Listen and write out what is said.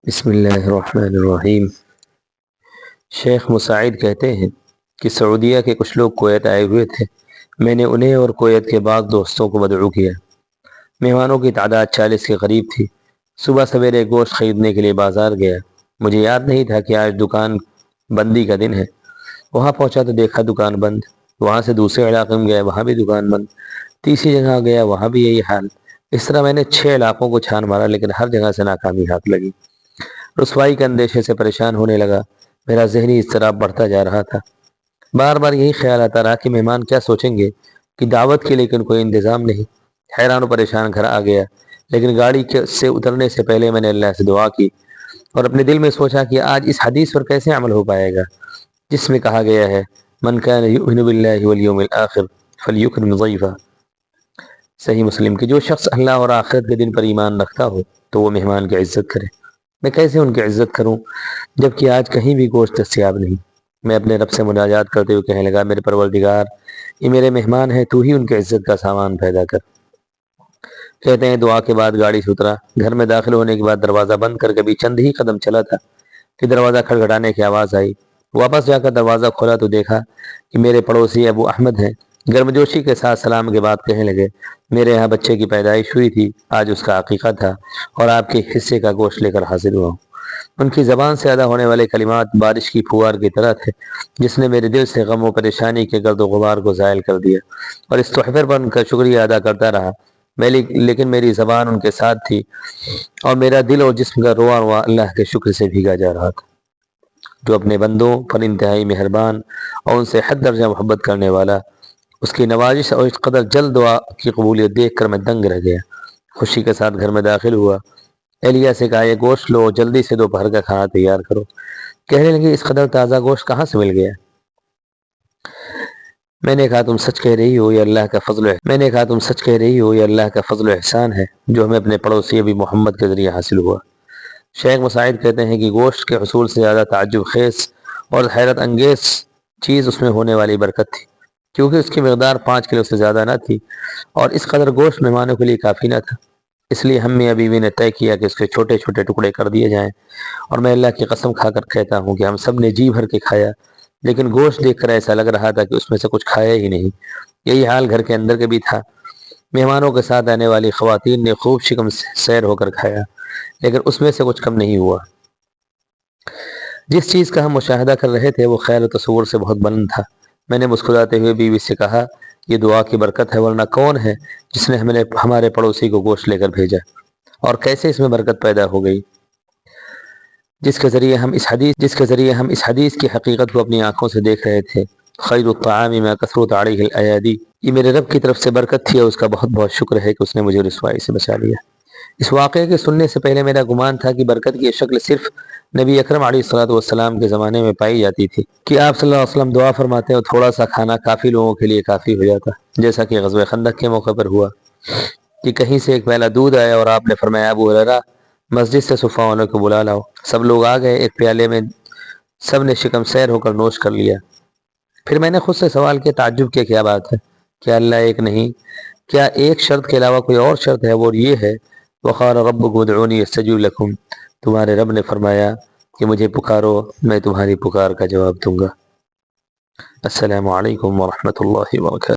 بسم اللہ الرحمن الرحیم۔ شیخ مساعد کہتے ہیں کہ سعودیہ کے کچھ لوگ کویت آئے ہوئے تھے۔ میں نے انہیں اور کویت کے بعض دوستوں کو مدعو کیا۔ مہمانوں کی تعداد 40 کے قریب تھی۔ صبح سویرے گوشت خریدنے کے لیے بازار گیا۔ مجھے یاد نہیں تھا کہ آج دکان بندی کا دن ہے۔ وہاں پہنچا تو دیکھا دکان بند۔ وہاں سے دوسرے علاقے میں گیا، وہاں بھی دکان بند۔ تیسری جگہ گیا، وہاں بھی یہی حال۔ اس طرح میں نے 6 علاقوں کو چھان مارا، لیکن ہر جگہ سے ناکامی ہاتھ لگی۔ رسوائی کے اندیشے سے پریشان ہونے لگا۔ میرا ذہنی اضطراب بڑھتا جا رہا تھا۔ بار بار یہی خیال آتا رہا کہ مہمان کیا سوچیں گے کہ دعوت کے لیکن کوئی انتظام نہیں۔ حیران و پریشان گھر آ گیا، لیکن گاڑی سے اترنے سے پہلے میں نے اللہ سے دعا کی اور اپنے دل میں سوچا کہ آج اس حدیث پر کیسے عمل ہو پائے گا جس میں کہا گیا ہے من کان یؤمن باللہ والیوم الآخر فلیکرم ضیفہ۔ صحیح مسلم کہ جو شخص اللہ اور آخرت کے دن پر ایمان رکھتا ہو تو وہ مہمان کی عزت کرے۔ میں کیسے ان کی عزت کروں جبکہ آج کہیں بھی گوشت دستیاب نہیں؟ میں اپنے رب سے مناجات کرتے ہوئے کہنے لگا میرے پروردگار، یہ میرے مہمان ہیں، تو ہی ان کی عزت کا سامان پیدا کر۔ کہتے ہیں دعا کے بعد گاڑی سے اترا۔ گھر میں داخل ہونے کے بعد دروازہ بند کر کے بھی چند ہی قدم چلا تھا کہ دروازہ کھٹکھٹانے کی آواز آئی۔ واپس جا کر دروازہ کھولا تو دیکھا کہ میرے پڑوسی ابو احمد ہیں۔ گرمجوشی کے ساتھ سلام کے بعد کہنے لگے میرے یہاں بچے کی پیدائش ہوئی تھی، آج اس کا عقیقہ تھا اور آپ کے حصے کا گوشت لے کر حاضر ہوا ہوں۔ ان کی زبان سے ادا ہونے والے کلمات بارش کی پھوار کی طرح تھے جس نے میرے دل سے غم و پریشانی کے گرد و غبار کو زائل کر دیا، اور اس تحفے پر ان کا شکریہ ادا کرتا رہا۔ لیکن میری زبان ان کے ساتھ تھی اور میرا دل اور جسم کا رواں رواں اللہ کے شکر سے بھیگا جا رہا تھا، جو اپنے بندوں پر انتہائی مہربان اور ان سے حد درجہ محبت کرنے والا۔ اس کی نوازش اور اس قدر جلد دعا کی قبولیت دیکھ کر میں دنگ رہ گیا۔ خوشی کے ساتھ گھر میں داخل ہوا۔ اہلیہ سے کہا یہ گوشت لو، جلدی سے دوپہر کا کھانا تیار کرو۔ کہنے لگے اس قدر تازہ گوشت کہاں سے مل گیا؟ میں نے کہا تم سچ کہہ رہی ہو، یہ اللہ کا فضل و احسان ہے جو ہمیں اپنے پڑوسی ابی محمد کے ذریعے حاصل ہوا۔ شیخ مساعد کہتے ہیں کہ گوشت کے حصول سے زیادہ تعجب خیز اور حیرت انگیز چیز اس میں ہونے والی برکت تھی، کیونکہ اس کی مقدار 5 کلو سے زیادہ نہ تھی اور اس قدر گوشت مہمانوں کے لیے کافی نہ تھا۔ اس لیے ہم میاں بیوی نے طے کیا کہ اس کے چھوٹے چھوٹے ٹکڑے کر دیے جائیں، اور میں اللہ کی قسم کھا کر کہتا ہوں کہ ہم سب نے جی بھر کے کھایا، لیکن گوشت دیکھ کر ایسا لگ رہا تھا کہ اس میں سے کچھ کھایا ہی نہیں۔ یہی حال گھر کے اندر کے بھی تھا۔ مہمانوں کے ساتھ آنے والی خواتین نے خوب شکم سیر ہو کر کھایا، لیکن اس میں سے کچھ کم نہیں ہوا۔ جس چیز کا ہم مشاہدہ کر رہے تھے وہ خیال و تصور سے بہت بلند تھا۔ میں نے مسکراتے ہوئے بیوی سے کہا یہ دعا کی برکت ہے، ورنہ کون ہے جس نے ہمارے پڑوسی کو گوشت لے کر بھیجا، اور کیسے اس میں برکت پیدا ہو گئی جس کے ذریعے ہم اس حدیث کی حقیقت کو اپنی آنکھوں سے دیکھ رہے تھے۔ خیر الطعام ما کثرت علیہ الایادی، یہ میرے رب کی طرف سے برکت تھی اور اس کا بہت بہت شکر ہے کہ اس نے مجھے رسوائی سے بچا لیا۔ اس واقعے کے سننے سے پہلے میرا گمان تھا کہ برکت کی شکل صرف نبی اکرم علیہ الصلوۃ والسلام کے زمانے میں پائی جاتی تھی کہ آپ صلی اللہ علیہ وسلم دعا فرماتے اور تھوڑا سا کھانا کافی لوگوں کے لیے کافی ہو جاتا، جیسا کہ غزوہ خندق کے موقع پر ہوا کہ کہیں سے ایک پیالہ دودھ آیا اور آپ نے فرمایا ابو ہریرہ مسجد سے صفا والوں کو بلا لاؤ۔ سب لوگ آ گئے، ایک پیالے میں سب نے شکم سیر ہو کر نوش کر لیا۔ پھر میں نے خود سے سوال کیا تعجب کے کیا بات ہے؟ کیا اللہ ایک نہیں؟ کیا ایک شرط کے علاوہ کوئی اور شرط ہے؟ وہ یہ ہے وقال ربکم ادعونی استجب لکم، تمہارے رب نے فرمایا کہ مجھے پکارو، میں تمہاری پکار کا جواب دوں گا۔ السلام علیکم ورحمۃ اللہ وبرکاتہ۔